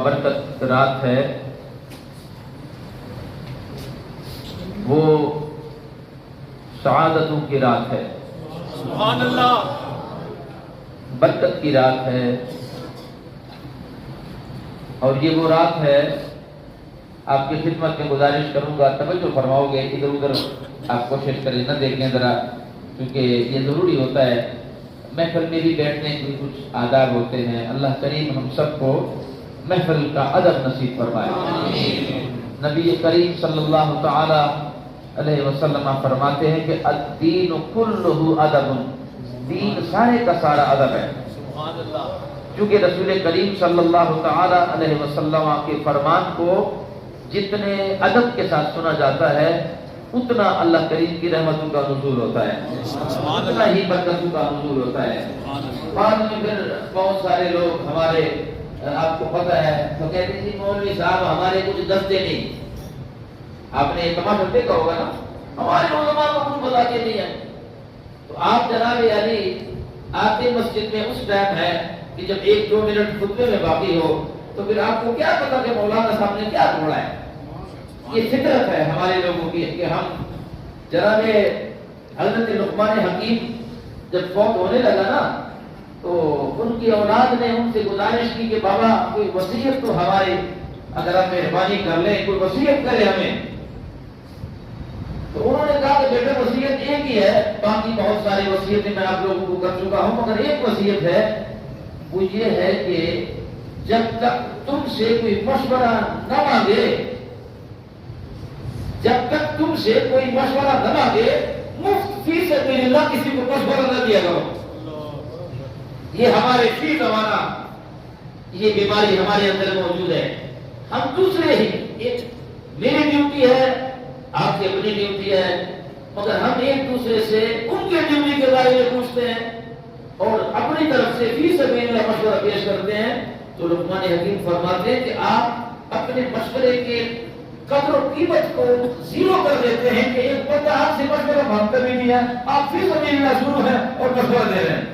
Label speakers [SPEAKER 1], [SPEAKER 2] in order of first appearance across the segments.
[SPEAKER 1] برکت رات ہے وہ سعادتوں کی رات ہے،
[SPEAKER 2] سبحان اللہ،
[SPEAKER 1] برکت کی رات ہے، اور یہ وہ رات ہے۔ آپ کی خدمت میں گزارش کروں گا توجہ فرماؤ گے، ادھر ادھر آپ کوشش کریں نہ دیکھیں ذرا، کیونکہ یہ ضروری ہوتا ہے۔ محفل میں بھی بیٹھنے کے کچھ آداب ہوتے ہیں۔ اللہ کریم ہم سب کو محفل کا ادب نصیب فرمائے۔ نبی کریم صلی اللہ تعالی علیہ وسلم فرماتے ہیں کہ الدین کلہ ادب، دین سارے کا سارا ادب ہے۔
[SPEAKER 2] سبحان اللہ،
[SPEAKER 1] کیونکہ رسول کریم صلی اللہ تعالی علیہ وسلم کے فرمان کو جتنے ادب کے ساتھ سنا جاتا ہے اتنا اللہ کریم کی رحمتوں کا نزول ہوتا ہے، اتنا ہی برکتوں کا نزول ہوتا ہے۔ بعد میں پھر بہت سارے لوگ ہمارے، آپ کو پتہ ہے، تو کہتے ہیں جی مولوی صاحب ہمارے کچھ دستے نہیں۔ آپ نے تماشا دیکھا ہوگا نا، ہمارے علماء کو کچھ بتاتے نہیں ہیں۔ تو آپ جناب یعنی آتے مسجد میں اس ٹائم ہے کہ جب 1-2 منٹ خطبے میں باقی ہو تو پھر آپ کو کیا پتا کہ مولانا صاحب نے کیا چھوڑا ہے۔ یہ فطرت ہے ہمارے لوگوں کی کہ ہم جناب حضرت لقمان حکیم جب فوت ہونے لگا نا تو ان کی اولاد نے ان سے گزارش کی کہ بابا کوئی وصیت تو ہماری اگر آپ مہربانی کر لیں، کوئی وصیت کرے ہمیں۔ تو انہوں نے کہا کہ بیٹا وصیت ایک ہی ہے، باقی بہت ساری وصیتیں میں آپ لوگوں کو کر چکا ہوں، مگر ایک وصیت ہے، وہ یہ ہے کہ جب تک تم سے کوئی مشورہ نہ مانگے، جب تک تم سے کوئی مشورہ نہ مانگے، مفت فی سبیل اللہ کسی کو مشورہ نہ دیا کرو۔ یہ ہمارے فی زمانہ یہ بیماری ہمارے اندر موجود ہے۔ ہم دوسرے ہی، ایک میری ڈیوٹی ہے، آپ کی اپنی ڈیوٹی ہے، مگر ہم ایک دوسرے سے ان کے ڈیوٹی کے بارے میں پوچھتے ہیں اور اپنی طرف سے فی سبیل اللہ مشورہ پیش کرتے ہیں۔ تو لقمان حکیم فرماتے ہیں کہ آپ اپنے مشورے کے قدر و قیمت کو زیرو کر دیتے ہیں کہ ایک بندہ آپ سے مشورہ مانگتا بھی نہیں ہے، آپ فی سبیل اللہ شروع ہے اور مشورہ دے رہے ہیں۔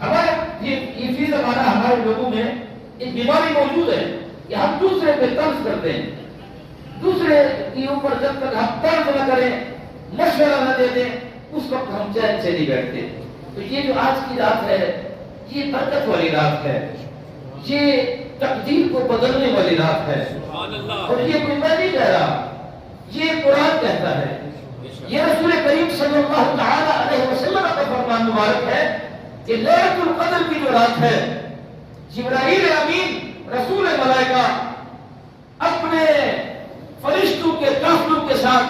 [SPEAKER 1] ہمارے یہ فی زمانہ ہمارے لوگوں میں ایک بیماری موجود ہے کہ ہم دوسرے پہ طنز کرتے ہیں، دوسرے کے اوپر جب تک ہم طنز نہ کریں، مشورہ نہ دے دیں، اس وقت ہم چین سے نہیں بیٹھتے۔ تو یہ جو آج کی رات ہے یہ برکت والی رات ہے، یہ تقدیر کو بدلنے والی رات ہے، اور یہ کوئی میں نہیں کہہ رہا، یہ قرآن کہتا ہے، یہ رسول کریم صلی اللہ تعالی علیہ وسلم کا فرمان مبارک ہے کہ لیلۃ القدر کی جو رات ہے جبرائیل امین رسول ملائکہ اپنے فرشتوں کے قافلوں کے ساتھ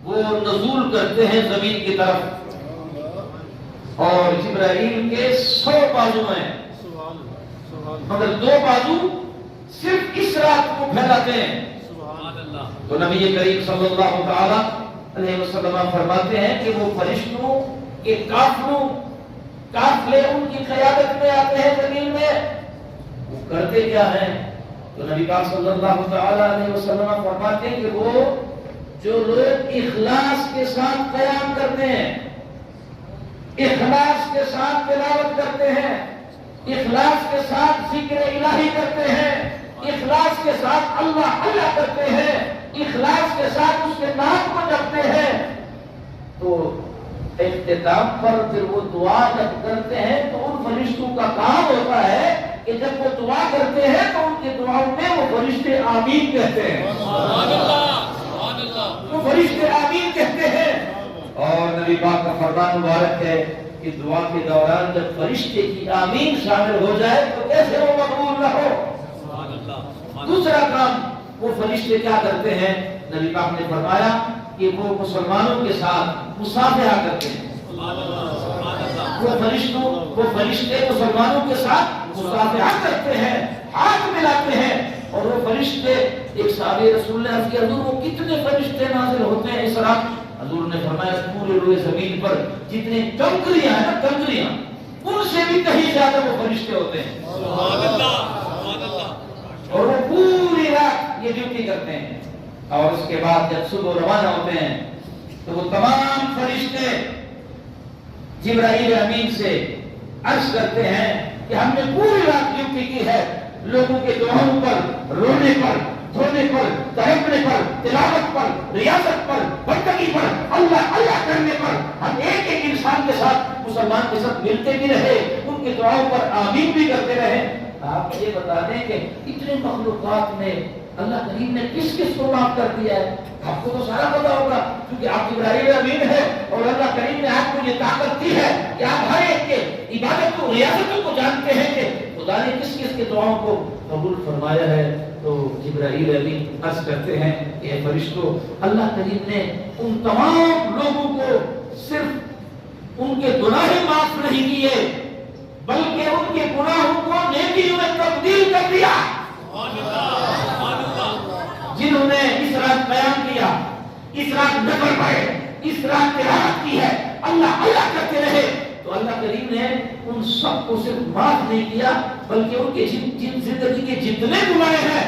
[SPEAKER 1] وہ نزول کرتے ہیں زمین کی طرف، اور جبرائیل کے 100 بازو ہیں، مگر 2 بازو صرف اس رات کو پھیلاتے ہیں۔ تو نبی کریم صلی اللہ تعالی علیہ وسلم فرماتے ہیں کہ وہ فرشتوں کے قافلے ان کی قیادت میں آتے ہیں زمین میں، وہ کرتے کیا ہیں؟ تو نبی پاک صلی اللہ تعالی علیہ وسلم فرماتے ہیں کہ وہ جو لوگ اخلاص کے ساتھ قیام کرتے ہیں، اخلاص کے ساتھ تلاوت کرتے ہیں، اخلاص کے ساتھ ذکر الہی کرتے ہیں، اخلاص کے ساتھ اللہ اللہ کرتے ہیں، اخلاص کے ساتھ اس کے نام کو جپتے ہیں، تو اختتام پر پھر وہ دعا جب کرتے ہیں تو ان فرشتوں کا کام ہوتا ہے کہ جب وہ دعا کرتے ہیں تو ان کی دعاؤں میں وہ فرشتے آمین کہتے ہیں، وہ فرشتے آمین کہتے ہیں۔ اور نبی پاک کا فرمان مبارک ہے کہ دعا کے دوران جب فرشتے کی آمین شامل ہو جائے تو کیسے وہ مقبول نہ ہو۔ دوسرا کام وہ فرشتے کیا کرتے ہیں؟ نبی پاک نے فرمایا کہ وہ مسلمانوں کے ساتھ مصافحہ کرتے ہیں۔ وہ فرشتے مسلمانوں کے ساتھ مصافحہ کرتے ہیں، ہاتھ ملاتے ہیں، اور وہ فرشتے ایک صحابی رسول اللہ علیہ وسلم، حضور وہ کتنے فرشتے نازل ہوتے ہیں اس رات؟ حضور نے فرمایا پورے روئے زمین پر جتنے کنکریاں ہیں نا، کنکریاں، ان سے بھی کہیں زیادہ وہ فرشتے ہوتے ہیں، اور وہ پوری رات یہ ڈیوٹی کرتے ہیں۔ اور اس کے بعد جب صبح روانہ ہوتے ہیں تو وہ تمام فرشتے جبرائیل امین سے عرض کرتے ہیں کہ ہم نے پوری رات ڈیوٹی کی ہے، لوگوں کے دعاؤں کو دعاؤں پر آمین بھی کرتے رہیں۔ آپ یہ بتا دیں کہ اتنے مخلوقات میں اللہ کریم نے کس کس کو معاف کر دیا ہے؟ آپ کو تو سارا پتا ہوگا، کیونکہ آپ جبرائیل امین ہے اور اللہ کریم نے آپ کو یہ طاقت دی ہے کہ آپ ہر ایک کے عبادت کو، ریاستوں کو جانتے ہیں کہ خدا نے کس کس کے دعاؤں کو قبول فرمایا ہے۔ تو جبرائیل امین عرض کرتے ہیں کہ اے فرشتوں، اللہ کریم نے ان تمام لوگوں کو صرف ان کے گناہ معاف نہیں کیے بلکہ ان کے گناہوں کو نیکیوں میں تبدیل کر دیا۔ جنہوں نے اس رات بیان کیا، اس رات نفل پڑھے، اس رات تلاوت کی ہے، اللہ اللہ کرتے رہے، تو اللہ کریم نے ان سب کو صرف معاف نہیں کیا بلکہ ان کے زندگی کے جتنے گناہ ہیں